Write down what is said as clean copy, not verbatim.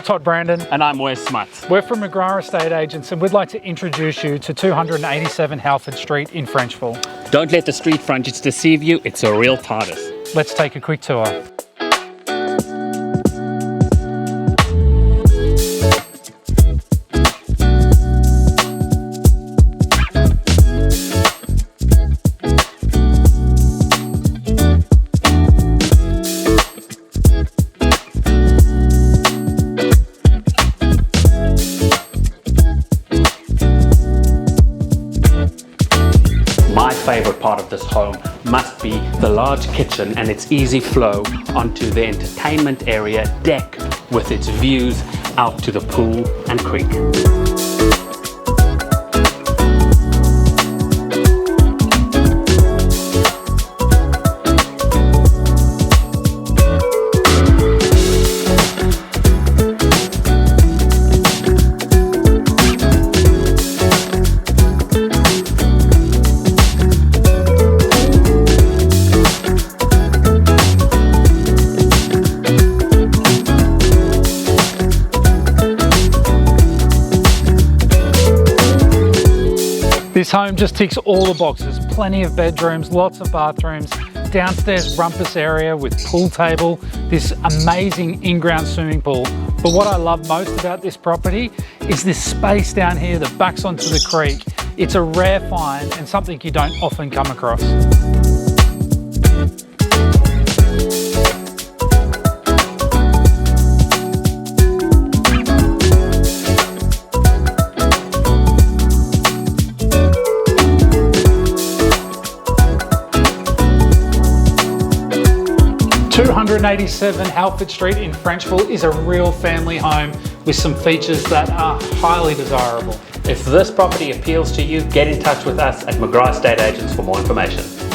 Todd Brandon. And I'm Wes Smuts. We're from McGrath Estate Agents and we'd like to introduce you to 287 Halford Street in Frenchville. Don't let the street frontage deceive you, it's a real TARDIS. Let's take a quick tour. My favourite part of this home must be the large kitchen and its easy flow onto the entertainment area deck with its views out to the pool and creek. 'This home just ticks all the boxes. Plenty of bedrooms, lots of bathrooms, downstairs rumpus area with pool table, this amazing in-ground swimming pool. But what I love most about this property is this space down here that backs onto the creek. It's a rare find and something you don't often come across. .287 Halford Street in Frenchville is a real family home with some features that are highly desirable. If this property appeals to you, get in touch with us at McGrath Estate Agents for more information.